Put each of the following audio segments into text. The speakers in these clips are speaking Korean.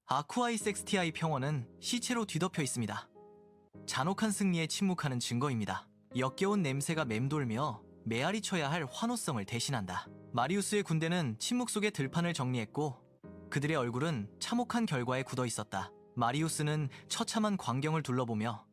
아쿠아이 섹스티아의 평원은 시체로 뒤덮여 있습니다. 잔혹한 승리에 침묵하는 증거입니다. 역겨운 냄새가 맴돌며 메아리 쳐야 할 환호성을 대신한다. 마리우스의 군대는 침묵 속에 들판을 정리했고 그들의 얼굴은 참혹한 결과에 굳어 있었다. 마리우스는 처참한 광경을 둘러보며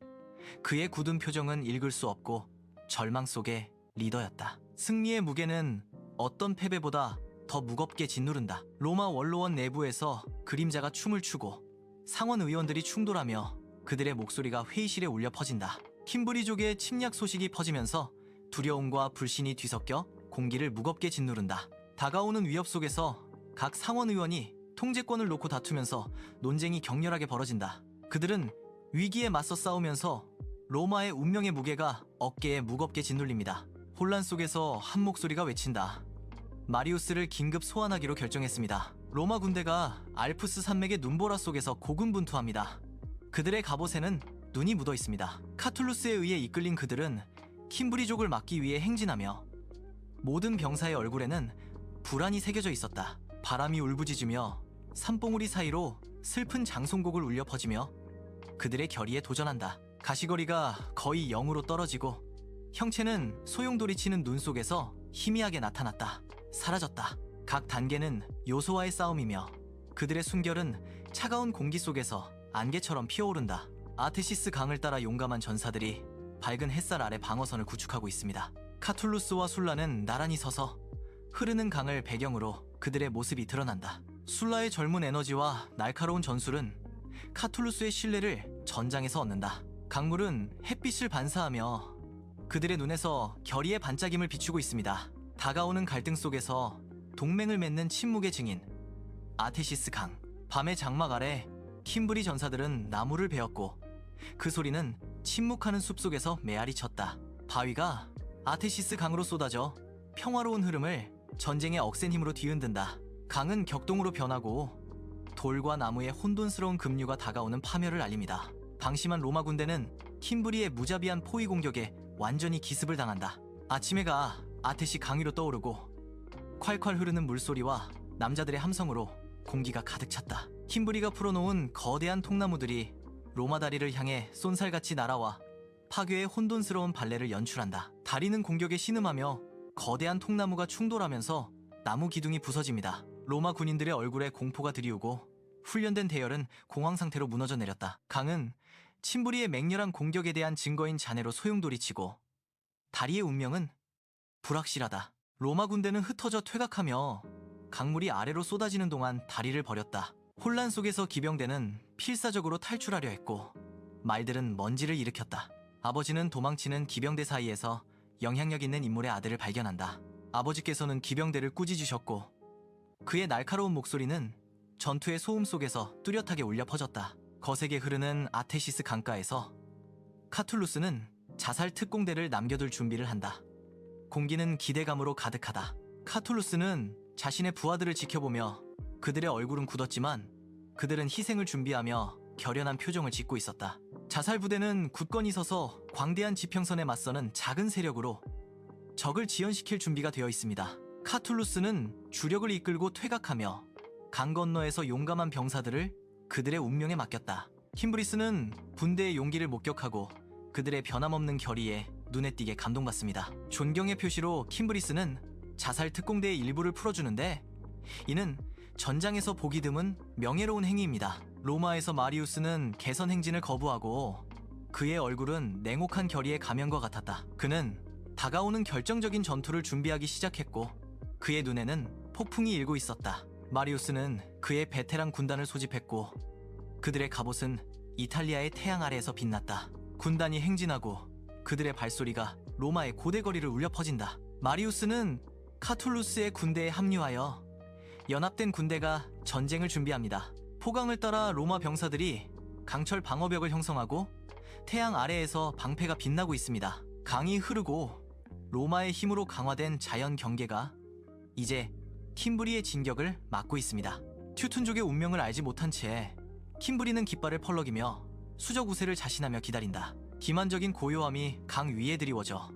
그의 굳은 표정은 읽을 수 없고 절망 속의 리더였다. 승리의 무게는 어떤 패배보다 더 무겁게 짓누른다. 로마 원로원 내부에서 그림자가 춤을 추고 상원 의원들이 충돌하며 그들의 목소리가 회의실에 울려 퍼진다. 킴브리족의 침략 소식이 퍼지면서 두려움과 불신이 뒤섞여 공기를 무겁게 짓누른다. 다가오는 위협 속에서 각 상원 의원이 통제권을 놓고 다투면서 논쟁이 격렬하게 벌어진다. 그들은 위기에 맞서 싸우면서 로마의 운명의 무게가 어깨에 무겁게 짓눌립니다. 혼란 속에서 한 목소리가 외친다. 마리우스를 긴급 소환하기로 결정했습니다. 로마 군대가 알프스 산맥의 눈보라 속에서 고군분투합니다. 그들의 갑옷에는 눈이 묻어 있습니다. 카툴루스에 의해 이끌린 그들은 킴브리족을 막기 위해 행진하며 모든 병사의 얼굴에는 불안이 새겨져 있었다. 바람이 울부짖으며 산봉우리 사이로 슬픈 장송곡을 울려 퍼지며 그들의 결의에 도전한다. 가시거리가 거의 0으로 떨어지고 형체는 소용돌이치는 눈 속에서 희미하게 나타났다. 사라졌다. 각 단계는 요소와의 싸움이며 그들의 순결은 차가운 공기 속에서 안개처럼 피어오른다. 아테시스 강을 따라 용감한 전사들이 밝은 햇살 아래 방어선을 구축하고 있습니다. 카툴루스와 술라는 나란히 서서 흐르는 강을 배경으로 그들의 모습이 드러난다. 술라의 젊은 에너지와 날카로운 전술은 카툴루스의 신뢰를 전장에서 얻는다. 강물은 햇빛을 반사하며 그들의 눈에서 결의의 반짝임을 비추고 있습니다. 다가오는 갈등 속에서 동맹을 맺는 침묵의 증인 아테시스 강. 밤의 장막 아래 킴브리 전사들은 나무를 베었고 그 소리는 침묵하는 숲속에서 메아리 쳤다. 바위가 아테시스 강으로 쏟아져 평화로운 흐름을 전쟁의 억센 힘으로 뒤흔든다. 강은 격동으로 변하고 돌과 나무의 혼돈스러운 급류가 다가오는 파멸을 알립니다. 방심한 로마 군대는 킴브리의 무자비한 포위 공격에 완전히 기습을 당한다. 아침 해가 아테시 강 위로 떠오르고 콸콸 흐르는 물소리와 남자들의 함성으로 공기가 가득 찼다. 킴브리가 풀어놓은 거대한 통나무들이 로마 다리를 향해 쏜살같이 날아와 파괴의 혼돈스러운 발레를 연출한다. 다리는 공격에 신음하며 거대한 통나무가 충돌하면서 나무 기둥이 부서집니다. 로마 군인들의 얼굴에 공포가 드리우고 훈련된 대열은 공황 상태로 무너져 내렸다. 강은 침브리의 맹렬한 공격에 대한 증거인 잔해로 소용돌이치고 다리의 운명은 불확실하다. 로마 군대는 흩어져 퇴각하며 강물이 아래로 쏟아지는 동안 다리를 버렸다. 혼란 속에서 기병대는 필사적으로 탈출하려 했고 말들은 먼지를 일으켰다. 아버지는 도망치는 기병대 사이에서 영향력 있는 인물의 아들을 발견한다. 아버지께서는 기병대를 꾸짖으셨고 그의 날카로운 목소리는 전투의 소음 속에서 뚜렷하게 울려 퍼졌다. 거세게 흐르는 아테시스 강가에서 카툴루스는 자살 특공대를 남겨둘 준비를 한다. 공기는 기대감으로 가득하다. 카툴루스는 자신의 부하들을 지켜보며 그들의 얼굴은 굳었지만 그들은 희생을 준비하며 결연한 표정을 짓고 있었다. 자살 부대는 굳건히 서서 광대한 지평선에 맞서는 작은 세력으로 적을 지연시킬 준비가 되어 있습니다. 카툴루스는 주력을 이끌고 퇴각하며 강 건너에서 용감한 병사들을 그들의 운명에 맡겼다. 킴브리스는 분대의 용기를 목격하고 그들의 변함없는 결의에 눈에 띄게 감동받습니다. 존경의 표시로 킴브리스는 자살 특공대의 일부를 풀어주는데 이는 전장에서 보기 드문 명예로운 행위입니다. 로마에서 마리우스는 개선 행진을 거부하고 그의 얼굴은 냉혹한 결의의 가면과 같았다. 그는 다가오는 결정적인 전투를 준비하기 시작했고 그의 눈에는 폭풍이 일고 있었다. 마리우스는 그의 베테랑 군단을 소집했고 그들의 갑옷은 이탈리아의 태양 아래에서 빛났다. 군단이 행진하고 그들의 발소리가 로마의 고대거리를 울려 퍼진다. 마리우스는 카툴루스의 군대에 합류하여 연합된 군대가 전쟁을 준비합니다. 포강을 따라 로마 병사들이 강철 방어벽을 형성하고 태양 아래에서 방패가 빛나고 있습니다. 강이 흐르고 로마의 힘으로 강화된 자연 경계가 이제 킴브리의 진격을 막고 있습니다. 튜툰족의 운명을 알지 못한 채 킴브리는 깃발을 펄럭이며 수적 우세를 자신하며 기다린다. 기만적인 고요함이 강 위에 드리워져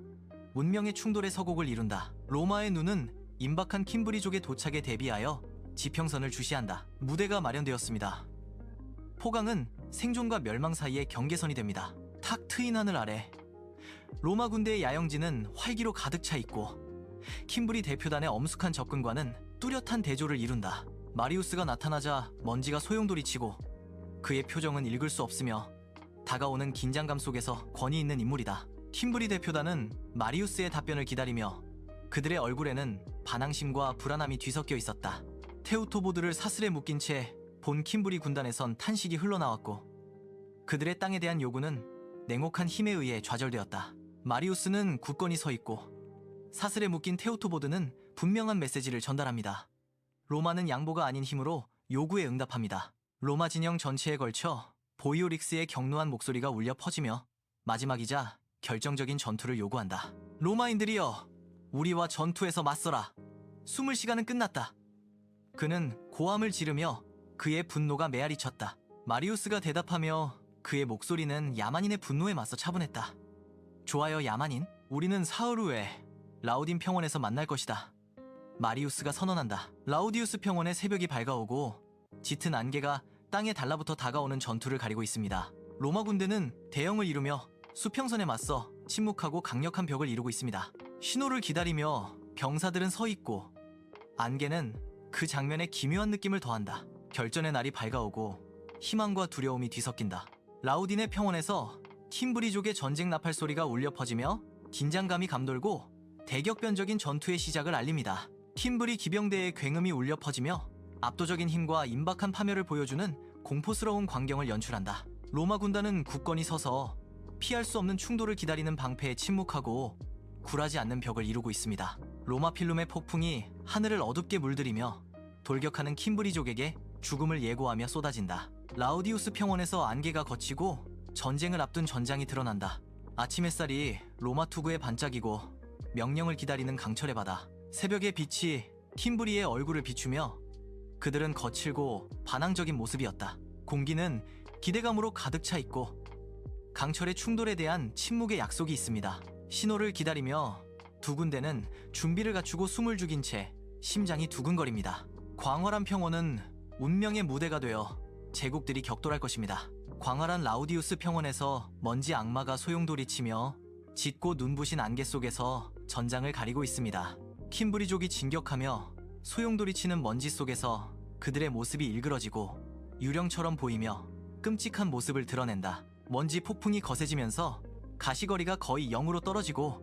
문명의 충돌의 서곡을 이룬다. 로마의 눈은 임박한 킴브리족의 도착에 대비하여 지평선을 주시한다. 무대가 마련되었습니다. 포강은 생존과 멸망 사이의 경계선이 됩니다. 탁 트인 하늘 아래 로마 군대의 야영지는 활기로 가득 차 있고 킴브리 대표단의 엄숙한 접근과는 뚜렷한 대조를 이룬다. 마리우스가 나타나자 먼지가 소용돌이치고 그의 표정은 읽을 수 없으며 다가오는 긴장감 속에서 권위 있는 인물이다. 킴브리 대표단은 마리우스의 답변을 기다리며 그들의 얼굴에는 반항심과 불안함이 뒤섞여 있었다. 테우토보드를 사슬에 묶인 채 본 킴브리 군단에선 탄식이 흘러나왔고 그들의 땅에 대한 요구는 냉혹한 힘에 의해 좌절되었다. 마리우스는 굳건히 서 있고 사슬에 묶인 테우토보드는 분명한 메시지를 전달합니다. 로마는 양보가 아닌 힘으로 요구에 응답합니다. 로마 진영 전체에 걸쳐 보이오릭스의 격노한 목소리가 울려 퍼지며 마지막이자 결정적인 전투를 요구한다. 로마인들이여, 우리와 전투에서 맞서라. 숨을 시간은 끝났다. 그는 고함을 지르며 그의 분노가 메아리쳤다. 마리우스가 대답하며 그의 목소리는 야만인의 분노에 맞서 차분했다. 좋아요, 야만인. 우리는 사흘 후에 라우딘 평원에서 만날 것이다. 마리우스가 선언한다. 라우디우스 평원의 새벽이 밝아오고 짙은 안개가 땅에 달라붙어 다가오는 전투를 가리고 있습니다. 로마 군대는 대형을 이루며 수평선에 맞서 침묵하고 강력한 벽을 이루고 있습니다. 신호를 기다리며 병사들은 서 있고 안개는 그 장면에 기묘한 느낌을 더한다. 결전의 날이 밝아오고 희망과 두려움이 뒤섞인다. 라우딘의 평원에서 킴브리족의 전쟁 나팔 소리가 울려 퍼지며 긴장감이 감돌고 대격변적인 전투의 시작을 알립니다. 킴브리 기병대의 굉음이 울려 퍼지며 압도적인 힘과 임박한 파멸을 보여주는 공포스러운 광경을 연출한다. 로마 군단은 굳건히 서서 피할 수 없는 충돌을 기다리는 방패에 침묵하고 굴하지 않는 벽을 이루고 있습니다. 로마 필름의 폭풍이 하늘을 어둡게 물들이며 돌격하는 킴브리족에게 죽음을 예고하며 쏟아진다. 라우디우스 평원에서 안개가 걷히고 전쟁을 앞둔 전장이 드러난다. 아침 햇살이 로마 투구에 반짝이고 명령을 기다리는 강철의 바다. 새벽의 빛이 킴브리의 얼굴을 비추며 그들은 거칠고 반항적인 모습이었다. 공기는 기대감으로 가득 차 있고 강철의 충돌에 대한 침묵의 약속이 있습니다. 신호를 기다리며 두 군대는 준비를 갖추고 숨을 죽인 채 심장이 두근거립니다. 광활한 평원은 운명의 무대가 되어 제국들이 격돌할 것입니다. 광활한 라우디우스 평원에서 먼지 악마가 소용돌이치며 짙고 눈부신 안개 속에서 전장을 가리고 있습니다. 킴브리족이 진격하며 소용돌이치는 먼지 속에서 그들의 모습이 일그러지고 유령처럼 보이며 끔찍한 모습을 드러낸다. 먼지 폭풍이 거세지면서 가시거리가 거의 0으로 떨어지고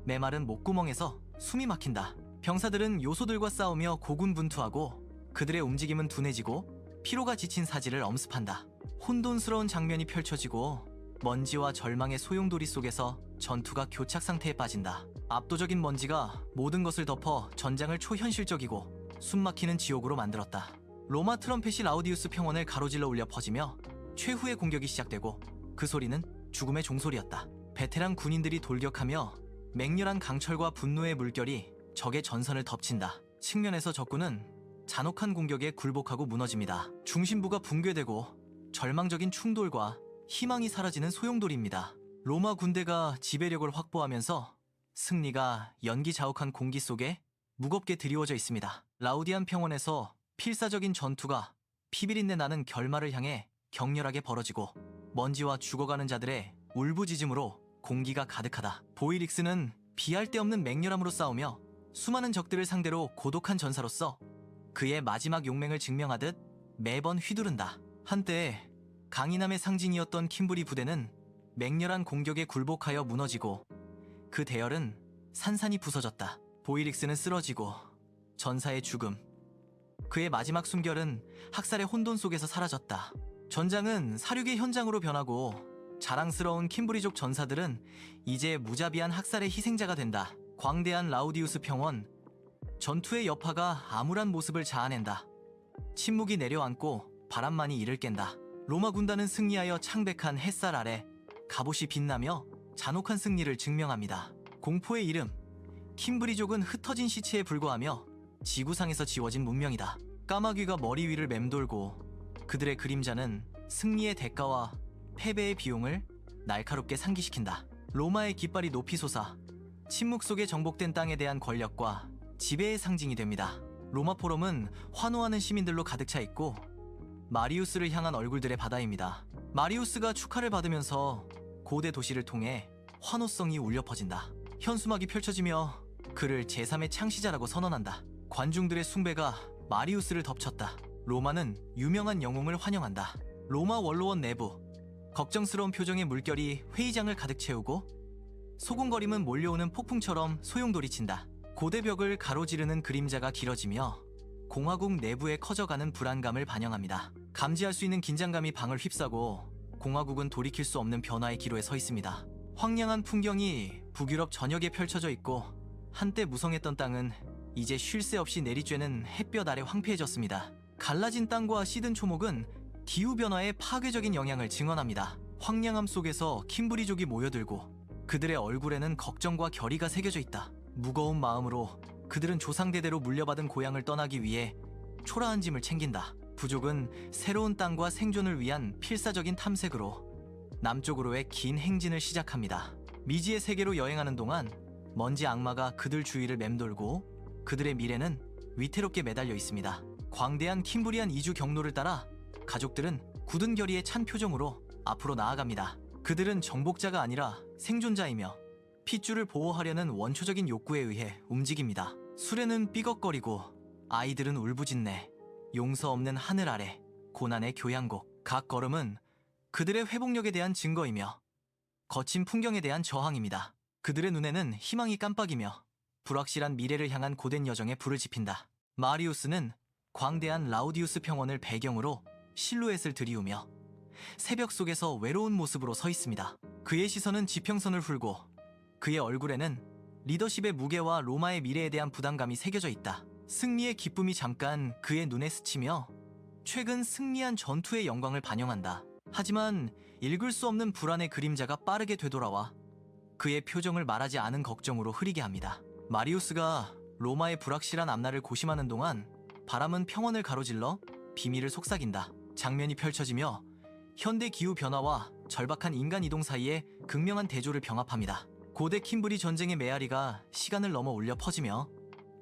메마른 목구멍에서 숨이 막힌다. 병사들은 요소들과 싸우며 고군분투하고 그들의 움직임은 둔해지고 피로가 지친 사지를 엄습한다. 혼돈스러운 장면이 펼쳐지고 먼지와 절망의 소용돌이 속에서 전투가 교착 상태에 빠진다. 압도적인 먼지가 모든 것을 덮어 전장을 초현실적이고 숨막히는 지옥으로 만들었다. 로마 트럼펫이 라우디우스 평원을 가로질러 울려 퍼지며 최후의 공격이 시작되고 그 소리는 죽음의 종소리였다. 베테랑 군인들이 돌격하며 맹렬한 강철과 분노의 물결이 적의 전선을 덮친다. 측면에서 적군은 잔혹한 공격에 굴복하고 무너집니다. 중심부가 붕괴되고 절망적인 충돌과 희망이 사라지는 소용돌이입니다. 로마 군대가 지배력을 확보하면서 승리가 연기자욱한 공기 속에 무겁게 드리워져 있습니다. 라우디안 평원에서 필사적인 전투가 피비린내 나는 결말을 향해 격렬하게 벌어지고 먼지와 죽어가는 자들의 울부짖음으로 공기가 가득하다. 보이릭스는 비할 데 없는 맹렬함으로 싸우며 수많은 적들을 상대로 고독한 전사로서 그의 마지막 용맹을 증명하듯 매번 휘두른다. 한때 강인함의 상징이었던 킴브리 부대는 맹렬한 공격에 굴복하여 무너지고 그 대열은 산산이 부서졌다. 보이릭스는 쓰러지고 전사의 죽음, 그의 마지막 숨결은 학살의 혼돈 속에서 사라졌다. 전장은 사륙의 현장으로 변하고 자랑스러운 킴브리족 전사들은 이제 무자비한 학살의 희생자가 된다. 광대한 라우디우스 평원, 전투의 여파가 암울한 모습을 자아낸다. 침묵이 내려앉고 바람만이 이를 깬다. 로마 군단은 승리하여 창백한 햇살 아래 갑옷이 빛나며 잔혹한 승리를 증명합니다. 공포의 이름, 킴브리족은 흩어진 시체에 불과하며 지구상에서 지워진 문명이다. 까마귀가 머리 위를 맴돌고 그들의 그림자는 승리의 대가와 패배의 비용을 날카롭게 상기시킨다. 로마의 깃발이 높이 솟아 침묵 속에 정복된 땅에 대한 권력과 지배의 상징이 됩니다. 로마 포럼은 환호하는 시민들로 가득 차 있고 마리우스를 향한 얼굴들의 바다입니다. 마리우스가 축하를 받으면서 고대 도시를 통해 환호성이 울려 퍼진다. 현수막이 펼쳐지며 그를 제3의 창시자라고 선언한다. 관중들의 숭배가 마리우스를 덮쳤다. 로마는 유명한 영웅을 환영한다. 로마 원로원 내부, 걱정스러운 표정의 물결이 회의장을 가득 채우고 소곤거림은 몰려오는 폭풍처럼 소용돌이친다. 고대 벽을 가로지르는 그림자가 길어지며 공화국 내부에 커져가는 불안감을 반영합니다. 감지할 수 있는 긴장감이 방을 휩싸고 공화국은 돌이킬 수 없는 변화의 기로에 서 있습니다. 황량한 풍경이 북유럽 전역에 펼쳐져 있고 한때 무성했던 땅은 이제 쉴 새 없이 내리쬐는 햇볕 아래 황폐해졌습니다. 갈라진 땅과 시든 초목은 기후변화의 파괴적인 영향을 증언합니다. 황량함 속에서 킴브리족이 모여들고 그들의 얼굴에는 걱정과 결의가 새겨져 있다. 무거운 마음으로 그들은 조상대대로 물려받은 고향을 떠나기 위해 초라한 짐을 챙긴다. 부족은 새로운 땅과 생존을 위한 필사적인 탐색으로 남쪽으로의 긴 행진을 시작합니다. 미지의 세계로 여행하는 동안 먼지 악마가 그들 주위를 맴돌고 그들의 미래는 위태롭게 매달려 있습니다. 광대한 킴브리안 이주 경로를 따라 가족들은 굳은 결의에 찬 표정으로 앞으로 나아갑니다. 그들은 정복자가 아니라 생존자이며 핏줄을 보호하려는 원초적인 욕구에 의해 움직입니다. 수레는 삐걱거리고 아이들은 울부짖네. 용서 없는 하늘 아래 고난의 교향곡. 각 걸음은 그들의 회복력에 대한 증거이며 거친 풍경에 대한 저항입니다. 그들의 눈에는 희망이 깜빡이며 불확실한 미래를 향한 고된 여정에 불을 지핀다. 마리우스는 광대한 라우디우스 평원을 배경으로 실루엣을 들이우며 새벽 속에서 외로운 모습으로 서 있습니다. 그의 시선은 지평선을 훑고 그의 얼굴에는 리더십의 무게와 로마의 미래에 대한 부담감이 새겨져 있다. 승리의 기쁨이 잠깐 그의 눈에 스치며 최근 승리한 전투의 영광을 반영한다. 하지만 읽을 수 없는 불안의 그림자가 빠르게 되돌아와 그의 표정을 말하지 않은 걱정으로 흐리게 합니다. 마리우스가 로마의 불확실한 앞날을 고심하는 동안 바람은 평원을 가로질러 비밀을 속삭인다. 장면이 펼쳐지며 현대 기후 변화와 절박한 인간 이동 사이에 극명한 대조를 병합합니다. 고대 킴브리 전쟁의 메아리가 시간을 넘어 울려 퍼지며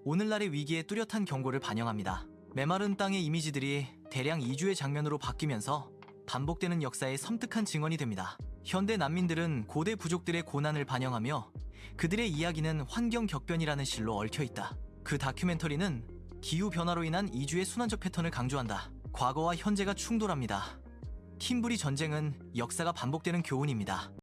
오늘날의 위기에 뚜렷한 경고를 반영합니다. 메마른 땅의 이미지들이 대량 이주의 장면으로 바뀌면서 반복되는 역사의 섬뜩한 증언이 됩니다. 현대 난민들은 고대 부족들의 고난을 반영하며 그들의 이야기는 환경 격변이라는 실로 얽혀있다. 그 다큐멘터리는 기후변화로 인한 이주의 순환적 패턴을 강조한다. 과거와 현재가 충돌합니다. 킴브리 전쟁은 역사가 반복되는 교훈입니다.